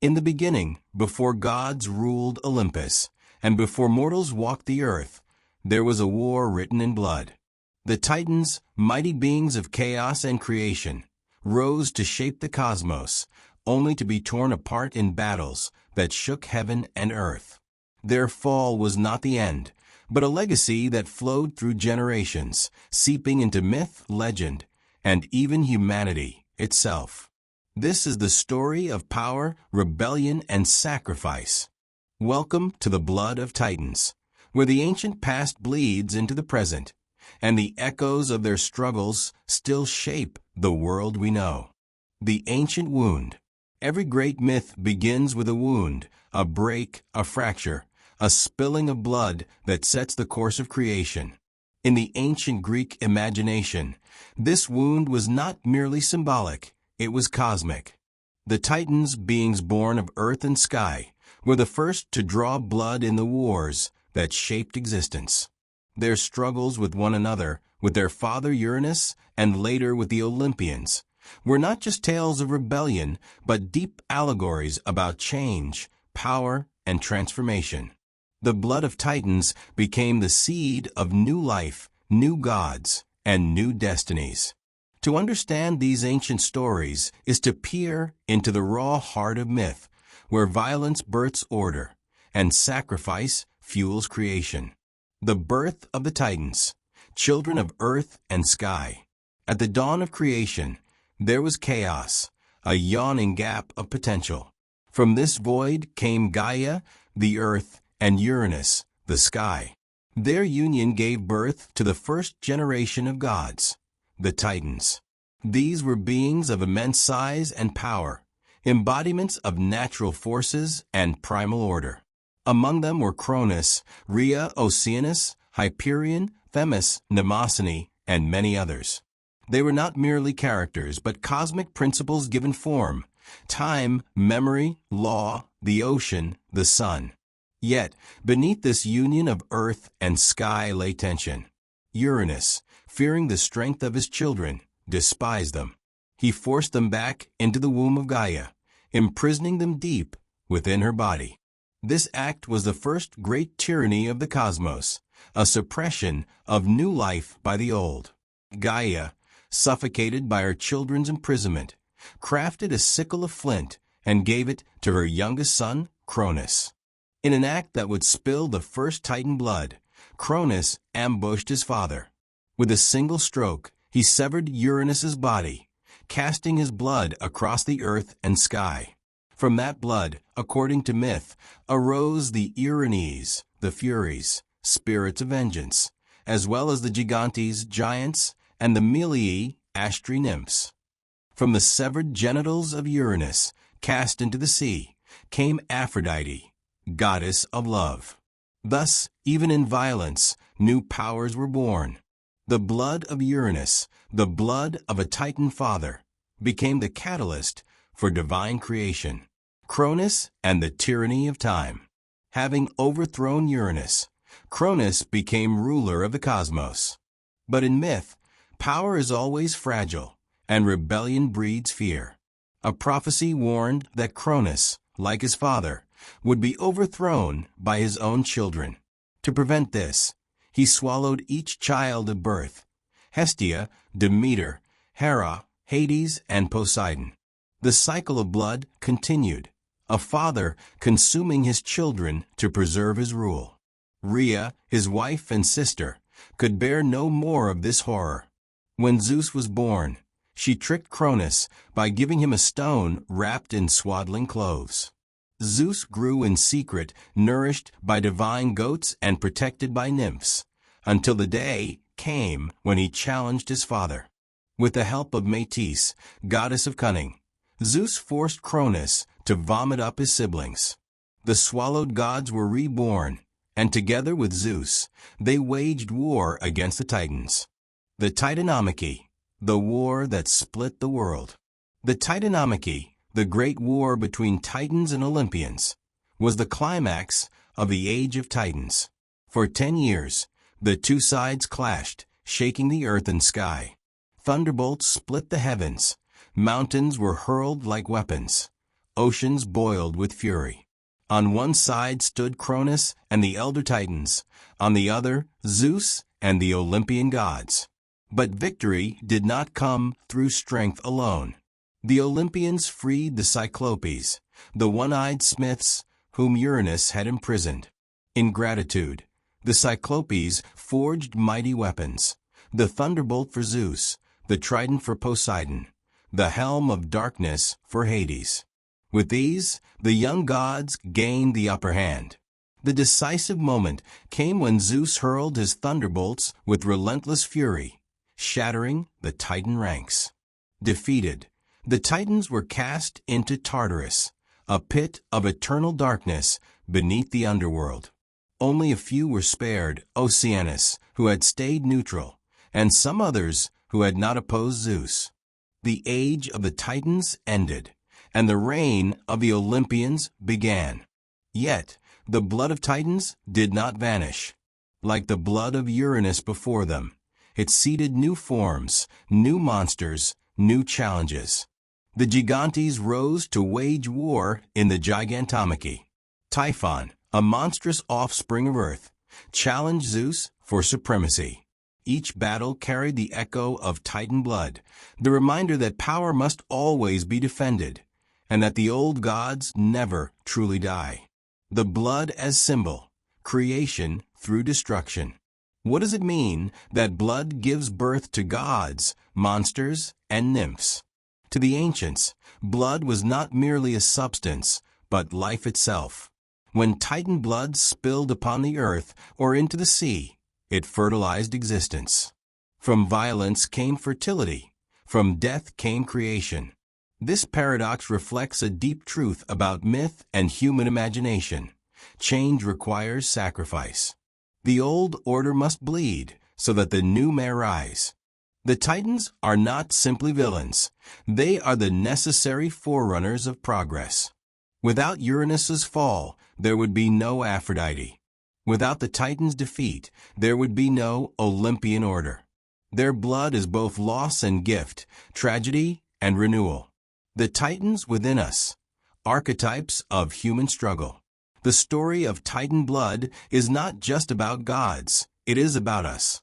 In the beginning, before gods ruled Olympus, and before mortals walked the earth, there was a war written in blood. The Titans, mighty beings of chaos and creation, rose to shape the cosmos, only to be torn apart in battles that shook heaven and earth. Their fall was not the end, but a legacy that flowed through generations, seeping into myth, legend, and even humanity itself. This is the story of power, rebellion, and sacrifice. Welcome to the Blood of Titans, where the ancient past bleeds into the present, and the echoes of their struggles still shape the world we know. The ancient wound. Every great myth begins with a wound, a break, a fracture, a spilling of blood that sets the course of creation. In the ancient Greek imagination, this wound was not merely symbolic, it was cosmic. The Titans, beings born of earth and sky, were the first to draw blood in the wars that shaped existence. Their struggles with one another, with their father Uranus, and later with the Olympians, were not just tales of rebellion, but deep allegories about change, power, and transformation. The blood of Titans became the seed of new life, new gods, and new destinies. To understand these ancient stories is to peer into the raw heart of myth, where violence births order, and sacrifice fuels creation. The birth of the Titans, children of earth and sky. At the dawn of creation, there was chaos, a yawning gap of potential. From this void came Gaia, the earth, and Uranus, the sky. Their union gave birth to the first generation of gods, the Titans. These were beings of immense size and power, embodiments of natural forces and primal order. Among them were Cronus, Rhea, Oceanus, Hyperion, Themis, Mnemosyne, and many others. They were not merely characters, but cosmic principles given form: time, memory, law, the ocean, the sun. Yet, beneath this union of earth and sky lay tension. Uranus, fearing the strength of his children, despised them. He forced them back into the womb of Gaia, imprisoning them deep within her body. This act was the first great tyranny of the cosmos, a suppression of new life by the old. Gaia, suffocated by her children's imprisonment, crafted a sickle of flint and gave it to her youngest son, Cronus. In an act that would spill the first Titan blood, Cronus ambushed his father. With a single stroke, he severed Uranus's body, casting his blood across the earth and sky. From that blood, according to myth, arose the Uranes, the Furies, spirits of vengeance, as well as the Gigantes, giants, and the Melii, astry nymphs. From the severed genitals of Uranus, cast into the sea, came Aphrodite, goddess of love. Thus, even in violence, new powers were born. The blood of Uranus, the blood of a Titan father, became the catalyst for divine creation. Cronus and the tyranny of time. Having overthrown Uranus, Cronus became ruler of the cosmos. But in myth, power is always fragile, and rebellion breeds fear. A prophecy warned that Cronus, like his father, would be overthrown by his own children. To prevent this, he swallowed each child at birth: Hestia, Demeter, Hera, Hades, and Poseidon. The cycle of blood continued, a father consuming his children to preserve his rule. Rhea, his wife and sister, could bear no more of this horror. When Zeus was born, she tricked Cronus by giving him a stone wrapped in swaddling clothes. Zeus grew in secret, nourished by divine goats and protected by nymphs, until the day came when he challenged his father. With the help of Metis, goddess of cunning, Zeus forced Cronus to vomit up his siblings. The swallowed gods were reborn, and together with Zeus, they waged war against the Titans. The Titanomachy, the war that split the world. The Titanomachy, the great war between Titans and Olympians, was the climax of the Age of Titans. For 10 years, the two sides clashed, shaking the earth and sky. Thunderbolts split the heavens, mountains were hurled like weapons, oceans boiled with fury. On one side stood Cronus and the elder Titans, on the other Zeus and the Olympian gods. But victory did not come through strength alone. The Olympians freed the Cyclopes, the one-eyed smiths whom Uranus had imprisoned. In gratitude, the Cyclopes forged mighty weapons, the thunderbolt for Zeus, the trident for Poseidon, the helm of darkness for Hades. With these, the young gods gained the upper hand. The decisive moment came when Zeus hurled his thunderbolts with relentless fury, shattering the Titan ranks. Defeated, the Titans were cast into Tartarus, a pit of eternal darkness beneath the underworld. Only a few were spared: Oceanus, who had stayed neutral, and some others who had not opposed Zeus. The age of the Titans ended, and the reign of the Olympians began. Yet, the blood of Titans did not vanish. Like the blood of Uranus before them, it seeded new forms, new monsters, new challenges. The Gigantes rose to wage war in the Gigantomachy. Typhon, a monstrous offspring of Earth, challenged Zeus for supremacy. Each battle carried the echo of Titan blood, the reminder that power must always be defended, and that the old gods never truly die. The blood as symbol, creation through destruction. What does it mean that blood gives birth to gods, monsters, and nymphs? To the ancients, blood was not merely a substance, but life itself. When Titan blood spilled upon the earth or into the sea, it fertilized existence. From violence came fertility. From death came creation. This paradox reflects a deep truth about myth and human imagination. Change requires sacrifice. The old order must bleed so that the new may rise. The Titans are not simply villains. They are the necessary forerunners of progress. Without Uranus's fall, there would be no Aphrodite. Without the Titans' defeat, there would be no Olympian order. Their blood is both loss and gift, tragedy and renewal. The Titans within us, archetypes of human struggle. The story of Titan blood is not just about gods, it is about us.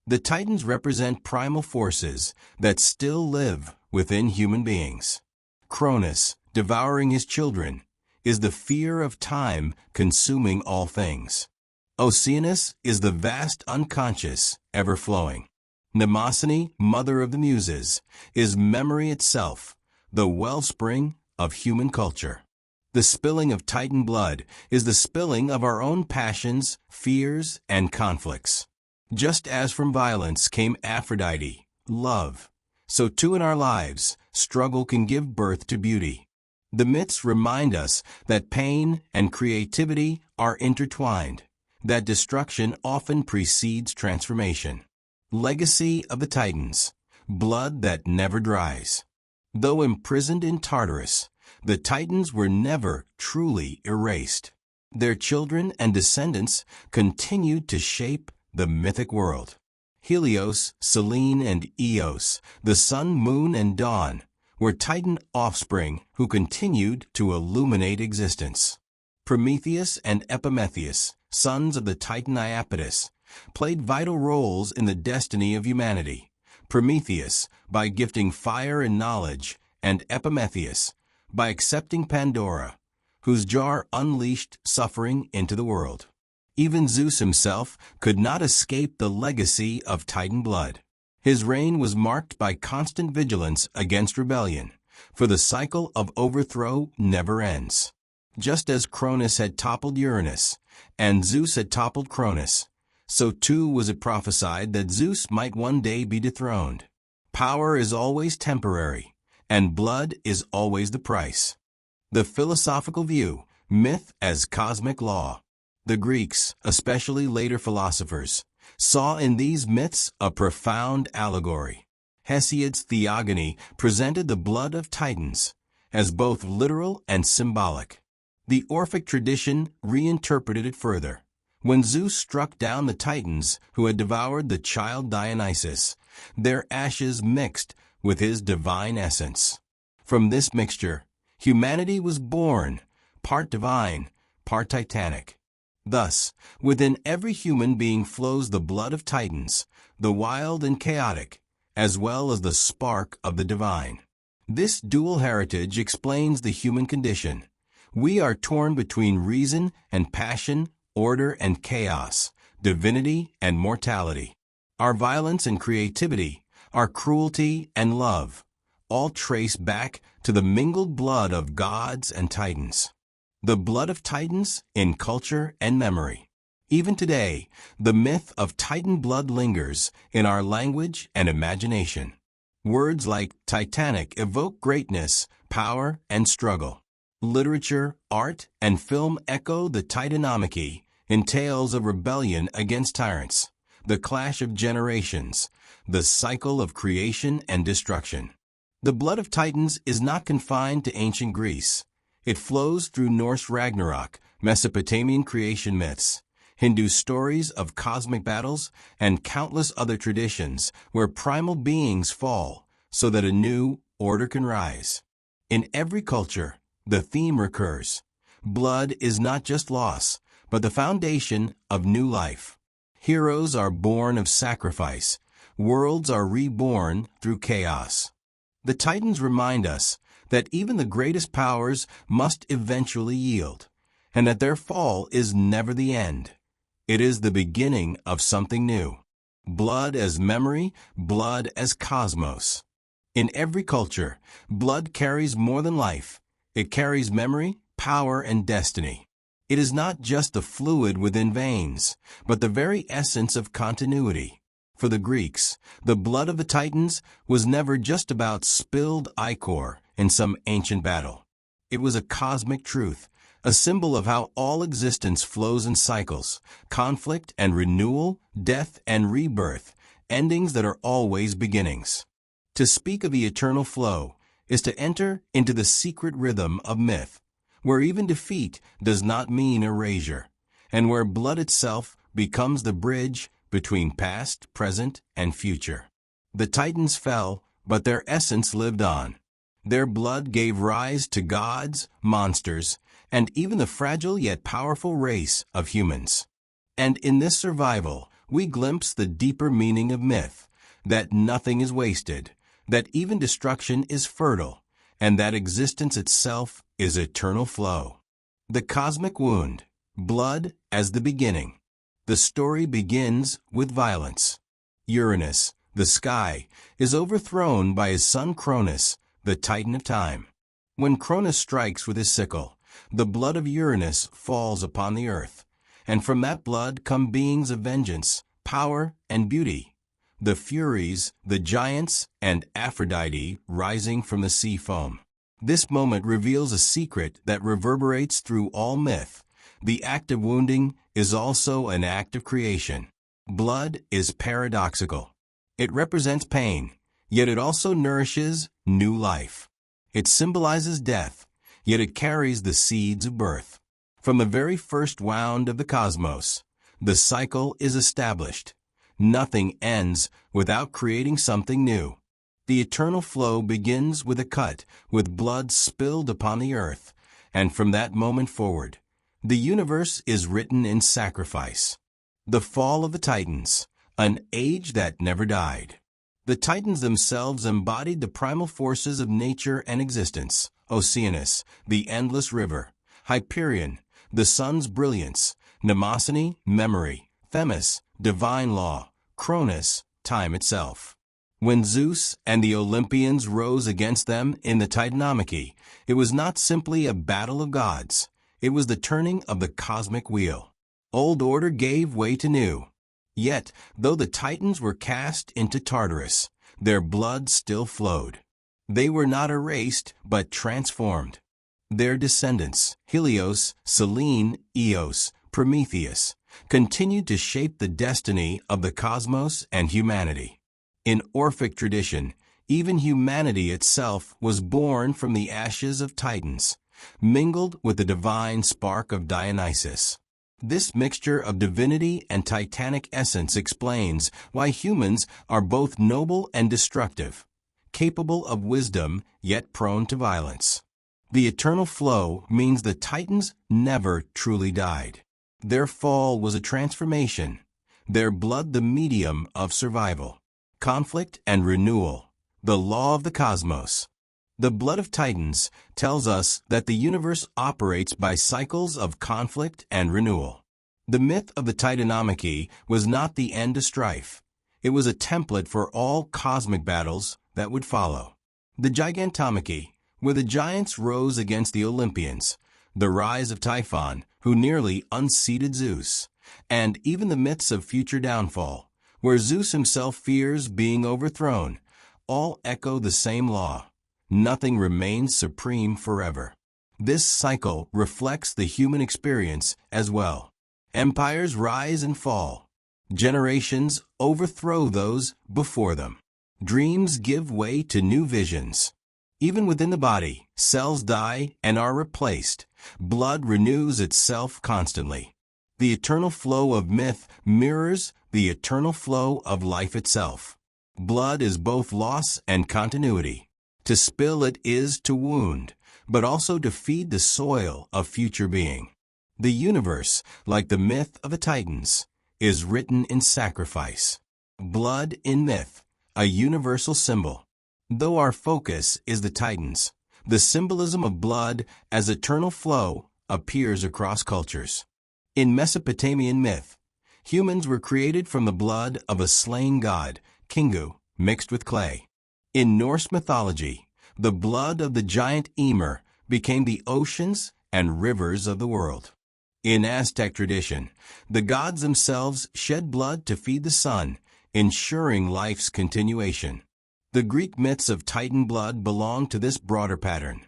The Titans represent primal forces that still live within human beings. Cronus, devouring his children, is the fear of time consuming all things. Oceanus is the vast unconscious, ever-flowing. Mnemosyne, mother of the muses, is memory itself, the wellspring of human culture. The spilling of Titan blood is the spilling of our own passions, fears, and conflicts. Just as from violence came Aphrodite, love, so too in our lives, struggle can give birth to beauty. The myths remind us that pain and creativity are intertwined, that destruction often precedes transformation. Legacy of the Titans, blood that never dries. Though imprisoned in Tartarus, the Titans were never truly erased. Their children and descendants continued to shape the mythic world. Helios, Selene, and Eos, the sun, moon, and dawn, were Titan offspring who continued to illuminate existence. Prometheus and Epimetheus, sons of the Titan Iapetus, played vital roles in the destiny of humanity. Prometheus, by gifting fire and knowledge, and Epimetheus, by accepting Pandora, whose jar unleashed suffering into the world. Even Zeus himself could not escape the legacy of Titan blood. His reign was marked by constant vigilance against rebellion, for the cycle of overthrow never ends. Just as Cronus had toppled Uranus, and Zeus had toppled Cronus, so too was it prophesied that Zeus might one day be dethroned. Power is always temporary, and blood is always the price. The philosophical view, myth as cosmic law. The Greeks, especially later philosophers, saw in these myths a profound allegory. Hesiod's Theogony presented the blood of Titans as both literal and symbolic. The Orphic tradition reinterpreted it further. When Zeus struck down the Titans who had devoured the child Dionysus, their ashes mixed with his divine essence. From this mixture, Humanity was born, part divine, part titanic. Thus, within every human being flows the blood of Titans, the wild and chaotic, as well as the spark of the divine. This dual heritage explains the human condition. We are torn between reason and passion, order and chaos, divinity and mortality. Our violence and creativity, our cruelty and love, all trace back to the mingled blood of gods and Titans. The blood of Titans in culture and memory. Even today, the myth of Titan blood lingers in our language and imagination. Words like Titanic evoke greatness, power, and struggle. Literature, art, and film echo the Titanomachy in tales of rebellion against tyrants, the clash of generations, the cycle of creation and destruction. The blood of Titans is not confined to ancient Greece. It flows through Norse Ragnarok, Mesopotamian creation myths, Hindu stories of cosmic battles, and countless other traditions where primal beings fall so that a new order can rise. In every culture, the theme recurs. Blood is not just loss, but the foundation of new life. Heroes are born of sacrifice. Worlds are reborn through chaos. The Titans remind us that even the greatest powers must eventually yield, and that their fall is never the end. It is the beginning of something new. Blood as memory, blood as cosmos. In every culture, blood carries more than life. It carries memory, power, and destiny. It is not just the fluid within veins, but the very essence of continuity. For the Greeks, the blood of the Titans was never just about spilled ichor in some ancient battle. It was a cosmic truth, a symbol of how all existence flows in cycles, conflict and renewal, death and rebirth, endings that are always beginnings. To speak of the eternal flow is to enter into the secret rhythm of myth, where even defeat does not mean erasure, and where blood itself becomes the bridge between past, present, and future. The Titans fell, but their essence lived on. Their blood gave rise to gods, monsters, and even the fragile yet powerful race of humans. And in this survival, we glimpse the deeper meaning of myth, that nothing is wasted, that even destruction is fertile, and that existence itself is eternal flow. The cosmic wound, blood as the beginning. The story begins with violence. Uranus, the sky, is overthrown by his son Cronus, the Titan of time. When Cronus strikes with his sickle, the blood of Uranus falls upon the earth, and from that blood come beings of vengeance, power, and beauty. The Furies, the giants, and Aphrodite rising from the sea foam. This moment reveals a secret that reverberates through all myth. The act of wounding is also an act of creation. Blood is paradoxical. It represents pain, yet it also nourishes new life. It symbolizes death, yet it carries the seeds of birth. From the very first wound of the cosmos, the cycle is established. Nothing ends without creating something new. The eternal flow begins with a cut, with blood spilled upon the earth, and from that moment forward, the universe is written in sacrifice. The fall of the Titans, an age that never died. The Titans themselves embodied the primal forces of nature and existence. Oceanus, the endless river. Hyperion, the sun's brilliance. Mnemosyne, memory. Themis, divine law. Cronus, time itself. When Zeus and the Olympians rose against them in the Titanomachy, it was not simply a battle of gods. It was the turning of the cosmic wheel. Old order gave way to new. Yet, though the Titans were cast into Tartarus, their blood still flowed. They were not erased, but transformed. Their descendants, Helios, Selene, Eos, Prometheus, continued to shape the destiny of the cosmos and humanity. In Orphic tradition, even humanity itself was born from the ashes of Titans, mingled with the divine spark of Dionysus. This mixture of divinity and titanic essence explains why humans are both noble and destructive, capable of wisdom yet prone to violence. The eternal flow means the Titans never truly died. Their fall was a transformation, their blood the medium of survival, conflict and renewal, the law of the cosmos. The blood of Titans tells us that the universe operates by cycles of conflict and renewal. The myth of the Titanomachy was not the end of strife. It was a template for all cosmic battles that would follow. The Gigantomachy, where the giants rose against the Olympians, the rise of Typhon, who nearly unseated Zeus, and even the myths of future downfall, where Zeus himself fears being overthrown, all echo the same law. Nothing remains supreme forever. This cycle reflects the human experience as well. Empires rise and fall. Generations overthrow those before them. Dreams give way to new visions. Even within the body, cells die and are replaced. Blood renews itself constantly. The eternal flow of myth mirrors the eternal flow of life itself. Blood is both loss and continuity. To spill it is to wound, but also to feed the soil of future being. The universe, like the myth of the Titans, is written in sacrifice. Blood in myth, a universal symbol. Though our focus is the Titans, the symbolism of blood as eternal flow appears across cultures. In Mesopotamian myth, humans were created from the blood of a slain god, Kingu, mixed with clay. In Norse mythology, the blood of the giant Ymir became the oceans and rivers of the world. In Aztec tradition, the gods themselves shed blood to feed the sun, ensuring life's continuation. The Greek myths of Titan blood belong to this broader pattern.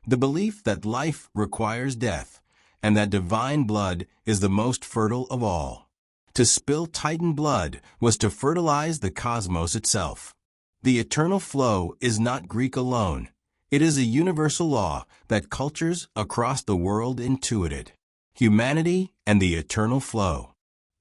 The belief that life requires death, and that divine blood is the most fertile of all. To spill Titan blood was to fertilize the cosmos itself. The eternal flow is not Greek alone. It is a universal law that cultures across the world intuited. Humanity and the eternal flow.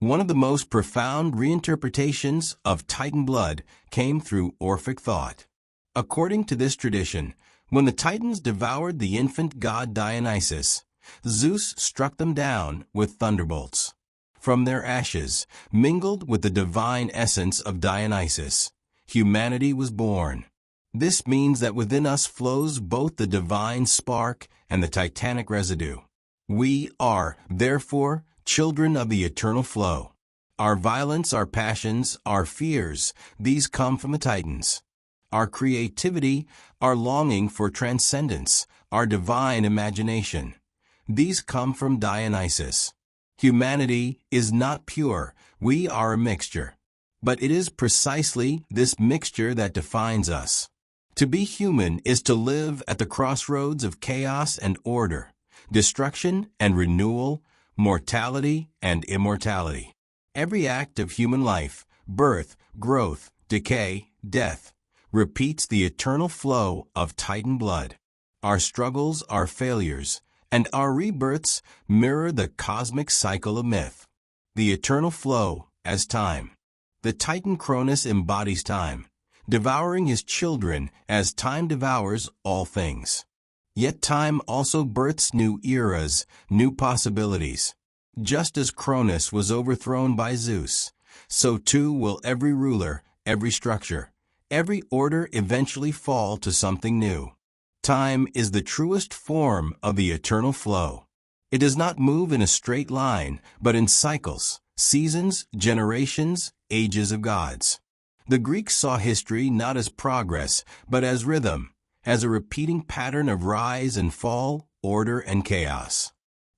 One of the most profound reinterpretations of Titan blood came through Orphic thought. According to this tradition, when the Titans devoured the infant god Dionysus, Zeus struck them down with thunderbolts. From their ashes, mingled with the divine essence of Dionysus, humanity was born. This means that within us flows both the divine spark and the titanic residue. We are, therefore, children of the eternal flow. Our violence, our passions, our fears, these come from the Titans. Our creativity, our longing for transcendence, our divine imagination, these come from Dionysus. Humanity is not pure. We are a mixture. But it is precisely this mixture that defines us. To be human is to live at the crossroads of chaos and order, destruction and renewal, mortality and immortality. Every act of human life, birth, growth, decay, death, repeats the eternal flow of Titan blood. Our struggles, our failures, and our rebirths mirror the cosmic cycle of myth. The eternal flow as time. The Titan Cronus embodies time, devouring his children as time devours all things. Yet time also births new eras, new possibilities. Just as Cronus was overthrown by Zeus, so too will every ruler, every structure, every order eventually fall to something new. Time is the truest form of the eternal flow. It does not move in a straight line, but in cycles, seasons, generations, ages of gods. The Greeks saw history not as progress, but as rhythm, as a repeating pattern of rise and fall, order and chaos.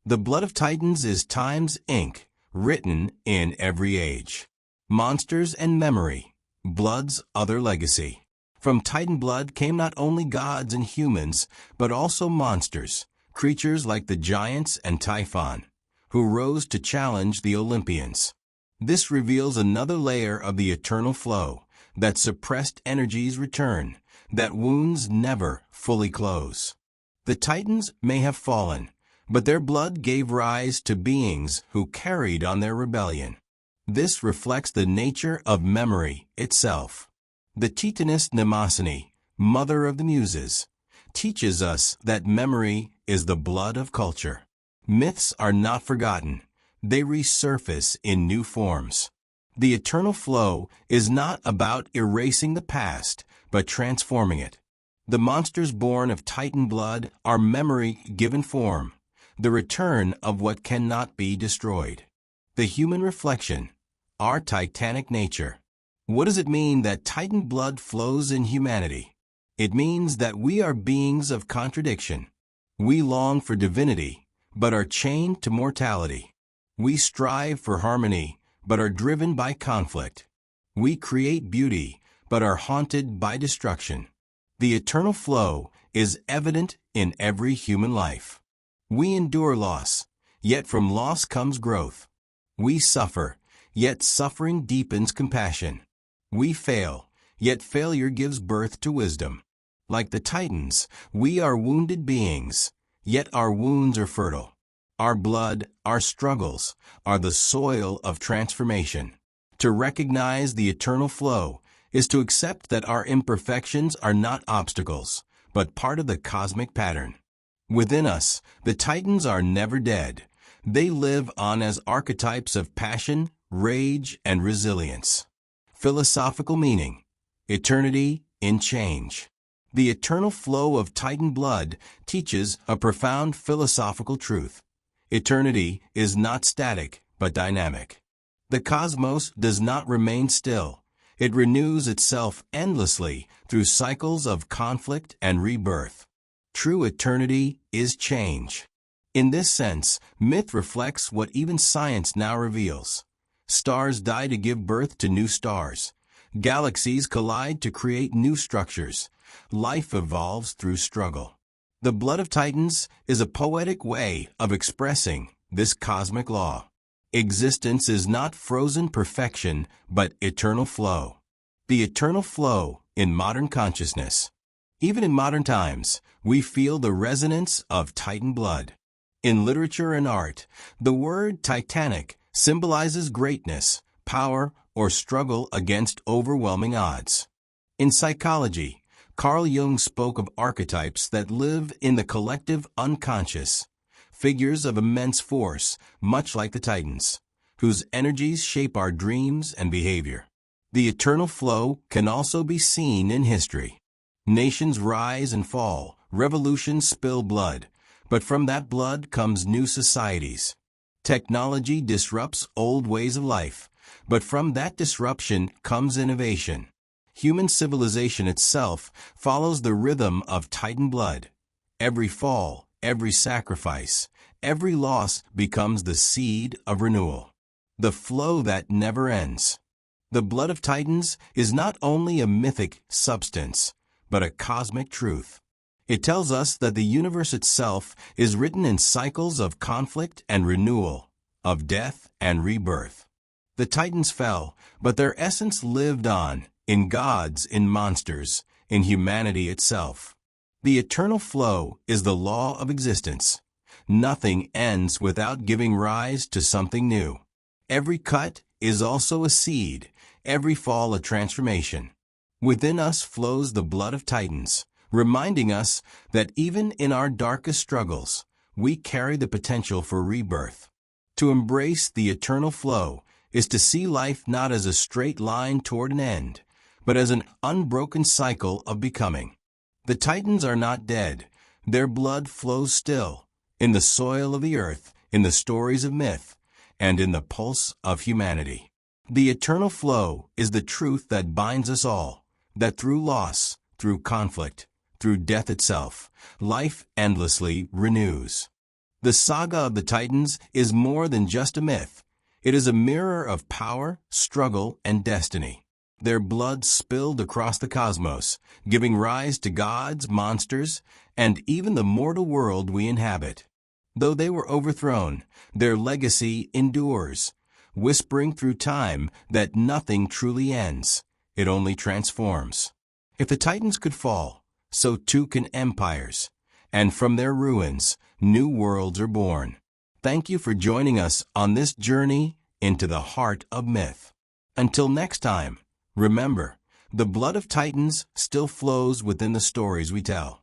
The blood of Titans is time's ink, written in every age. Monsters and memory, blood's other legacy. From Titan blood came not only gods and humans, but also monsters, creatures like the giants and Typhon, who rose to challenge the Olympians. This reveals another layer of the eternal flow, that suppressed energies return, that wounds never fully close. The Titans may have fallen, but their blood gave rise to beings who carried on their rebellion. This reflects the nature of memory itself. The Titaness Mnemosyne, mother of the Muses, teaches us that memory is the blood of culture. Myths are not forgotten. They resurface in new forms. The eternal flow is not about erasing the past, but transforming it. The monsters born of Titan blood are memory given form, the return of what cannot be destroyed. The human reflection, our titanic nature. What does it mean that Titan blood flows in humanity? It means that we are beings of contradiction. We long for divinity, but are chained to mortality. We strive for harmony, but are driven by conflict. We create beauty, but are haunted by destruction. The eternal flow is evident in every human life. We endure loss, yet from loss comes growth. We suffer, yet suffering deepens compassion. We fail, yet failure gives birth to wisdom. Like the Titans, we are wounded beings, yet our wounds are fertile. Our blood, our struggles, are the soil of transformation. To recognize the eternal flow is to accept that our imperfections are not obstacles, but part of the cosmic pattern. Within us, the Titans are never dead. They live on as archetypes of passion, rage, and resilience. Philosophical meaning: eternity in change. The eternal flow of Titan blood teaches a profound philosophical truth. Eternity is not static, but dynamic. The cosmos does not remain still. It renews itself endlessly through cycles of conflict and rebirth. True eternity is change. In this sense, myth reflects what even science now reveals. Stars die to give birth to new stars. Galaxies collide to create new structures. Life evolves through struggle. The blood of Titans is a poetic way of expressing this cosmic law. Existence is not frozen perfection, but eternal flow. The eternal flow in modern consciousness. Even in modern times, we feel the resonance of Titan blood. In literature and art, the word titanic symbolizes greatness, power, or struggle against overwhelming odds. In psychology, Carl Jung spoke of archetypes that live in the collective unconscious, figures of immense force, much like the Titans, whose energies shape our dreams and behavior. The eternal flow can also be seen in history. Nations rise and fall, revolutions spill blood, but from that blood comes new societies. Technology disrupts old ways of life, but from that disruption comes innovation. Human civilization itself follows the rhythm of Titan blood. Every fall, every sacrifice, every loss becomes the seed of renewal. The flow that never ends. The blood of Titans is not only a mythic substance, but a cosmic truth. It tells us that the universe itself is written in cycles of conflict and renewal, of death and rebirth. The Titans fell, but their essence lived on, in gods, in monsters, in humanity itself. The eternal flow is the law of existence. Nothing ends without giving rise to something new. Every cut is also a seed, every fall a transformation. Within us flows the blood of Titans, reminding us that even in our darkest struggles, we carry the potential for rebirth. To embrace the eternal flow is to see life not as a straight line toward an end, but as an unbroken cycle of becoming. The Titans are not dead. Their blood flows still, in the soil of the earth, in the stories of myth, and in the pulse of humanity. The eternal flow is the truth that binds us all, that through loss, through conflict, through death itself, life endlessly renews. The saga of the Titans is more than just a myth. It is a mirror of power, struggle, and destiny. Their blood spilled across the cosmos, giving rise to gods, monsters, and even the mortal world we inhabit. Though they were overthrown, their legacy endures, whispering through time that nothing truly ends. It only transforms. If the Titans could fall, so too can empires, and from their ruins, new worlds are born. Thank you for joining us on this journey into the heart of myth. Until next time, remember, the blood of Titans still flows within the stories we tell.